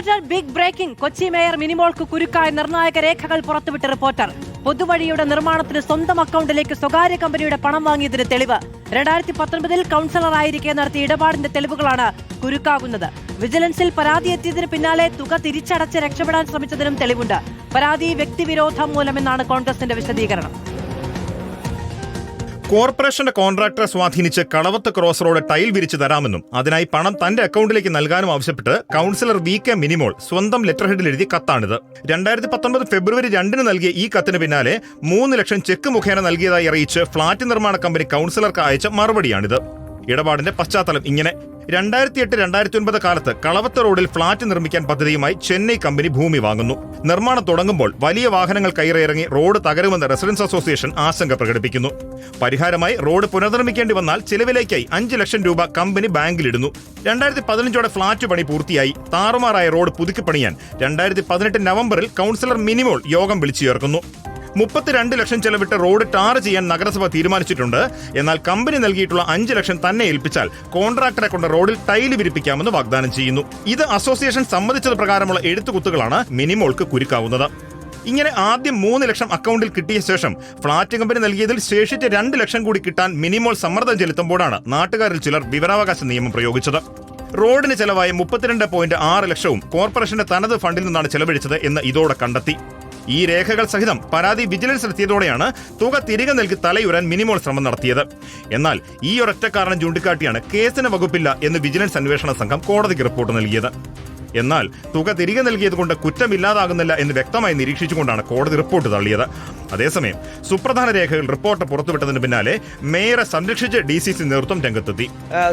Reporter big breaking. Kochi mayor മിനിമോൾക്ക് കുരുക്കായ നിർണായക രേഖകൾ പുറത്തുവിട്ട റിപ്പോർട്ടർ. പൊതുവഴിയുടെ നിർമ്മാണത്തിന് സ്വന്തം അക്കൗണ്ടിലേക്ക് സ്വകാര്യ കമ്പനിയുടെ പണം വാങ്ങിയതിന് തെളിവ്. 2019 കൌൺസിലറായിരിക്കെ നടത്തിയ ഇടപാടിന്റെ തെളിവുകളാണ് കുരുക്കാകുന്നത്. വിജിലൻസിൽ പരാതി എത്തിയതിന് പിന്നാലെ തുക തിരിച്ചടച്ച് രക്ഷപ്പെടാൻ ശ്രമിച്ചതിനും തെളിവുണ്ട്. പരാതി വ്യക്തിവിരോധം മൂലമെന്നാണ് കോൺഗ്രസിന്റെ വിശദീകരണം. കോർപ്പറേഷന്റെ കോൺട്രാക്ടറെ സ്വാധീനിച്ച് കളവത്ത് ക്രോസ് റോഡ് ടൈൽ വിരിച്ചു തരാമെന്നും അതിനായി പണം തന്റെ അക്കൗണ്ടിലേക്ക് നൽകാനും ആവശ്യപ്പെട്ട് കൌൺസിലർ VK മിനിമോൾ സ്വന്തം ലെറ്റർ ഹെഡിൽ എഴുതിയ കത്താണിത്. 2019 ഫെബ്രുവരി 2 നൽകിയ ഈ കത്തിന് പിന്നാലെ 3 ലക്ഷം ചെക്ക് മുഖേന നൽകിയതായി അറിയിച്ച് ഫ്ളാറ്റ് നിർമ്മാണ കമ്പനി കൌൺസിലർക്ക് അയച്ച മറുപടിയാണിത്. ഇടപാടിന്റെ പശ്ചാത്തലം ഇങ്ങനെ: 2008-2009 കാലത്ത് കളവത്ത് റോഡിൽ ഫ്ളാറ്റ് നിർമ്മിക്കാൻ പദ്ധതിയുമായി ചെന്നൈ കമ്പനി ഭൂമി വാങ്ങുന്നു. നിർമ്മാണം തുടങ്ങുമ്പോൾ വലിയ വാഹനങ്ങൾ കയറിയിറങ്ങി റോഡ് തകരുമെന്ന് റെസിഡൻസ് അസോസിയേഷൻ ആശങ്ക പ്രകടിപ്പിക്കുന്നു. പരിഹാരമായി റോഡ് പുനർനിർമ്മിക്കേണ്ടി വന്നാൽ ചിലവിലേക്കായി 5 ലക്ഷം രൂപ കമ്പനി ബാങ്കിലിടുന്നു. 2015 ഫ്ളാറ്റ് പണി പൂർത്തിയായി. താറുമാറായ റോഡ് പുതുക്കിപ്പണിയാൻ 2018 നവംബറിൽ കൌൺസിലർ മിനിമോൾ യോഗം വിളിച്ചു ചേർക്കുന്നു. 32 ലക്ഷം ചെലവിട്ട് റോഡ് ടാർ ചെയ്യാൻ നഗരസഭ തീരുമാനിച്ചിട്ടുണ്ട്. എന്നാൽ കമ്പനി നൽകിയിട്ടുള്ള 5 ലക്ഷം തന്നെ ഏൽപ്പിച്ചാൽ കോൺട്രാക്ടറെ കൊണ്ട് റോഡിൽ ടൈല് വിരിപ്പിക്കാമെന്ന് വാഗ്ദാനം ചെയ്യുന്നു. ഇത് അസോസിയേഷൻ സമ്മതിച്ചത് പ്രകാരമുള്ള എഴുത്തുകുത്തുകളാണ് മിനിമോൾക്ക് കുരുക്കാവുന്നത്. ഇങ്ങനെ ആദ്യം 3 ലക്ഷം അക്കൗണ്ടിൽ കിട്ടിയ ശേഷം ഫ്ളാറ്റ് കമ്പനി നൽകിയതിൽ ശേഷിച്ച് 2 ലക്ഷം കൂടി കിട്ടാൻ മിനിമോൾ സമ്മർദ്ദം ചെലുത്തുമ്പോഴാണ് നാട്ടുകാരിൽ ചിലർ വിവരാവകാശ നിയമം പ്രയോഗിച്ചത്. റോഡിന് ചെലവായ 32.6 ലക്ഷവും കോർപ്പറേഷന്റെ തനത് ഫണ്ടിൽ നിന്നാണ് ചെലവഴിച്ചത് എന്ന് ഇതോടെ കണ്ടെത്തി. ഈ രേഖകൾ സഹിതം പരാതി വിജിലൻസ് എത്തിയതോടെയാണ് തുക തിരികെ നൽകി തലയുരാൻ മിനിമോൾ ശ്രമം നടത്തിയത്. എന്നാൽ ഈ ഒരൊറ്റ കാരണം ചൂണ്ടിക്കാട്ടിയാണ് കേസിന് വകുപ്പില്ല എന്ന് വിജിലൻസ് അന്വേഷണ സംഘം കോടതിക്ക് റിപ്പോർട്ട് നൽകിയത്. എന്നാൽ തുക തിരികെ നൽകിയത് കൊണ്ട് കുറ്റമില്ലാതാകുന്നില്ല എന്ന് വ്യക്തമായി നിരീക്ഷിച്ചുകൊണ്ടാണ് കോടതി റിപ്പോർട്ട് തള്ളിയത്. അതേസമയം സുപ്രധാന രേഖകൾ റിപ്പോർട്ട് പുറത്തുവിട്ടതിന് പിന്നാലെ മേയറെ സംരക്ഷിച്ച് DCC നേതൃത്വം രംഗത്തെത്തി.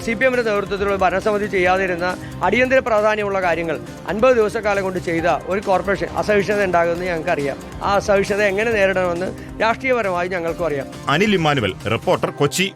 CPMന്റെ നേതൃത്വത്തിലുള്ള ഭരണസമിതി ചെയ്യാതിരുന്ന അടിയന്തര പ്രാധാന്യമുള്ള കാര്യങ്ങൾ 50 ദിവസക്കാലം കൊണ്ട് ചെയ്ത ഒരു കോർപ്പറേഷൻ അസഹിഷ്ണുത ഉണ്ടാകുമെന്ന് ഞങ്ങൾക്കറിയാം. ആ അസഹിഷ്ണുത എങ്ങനെ നേരിടണമെന്ന് രാഷ്ട്രീയപരമായി ഞങ്ങൾക്കും അറിയാം. Anil Emmanuel, reporter, Kochi.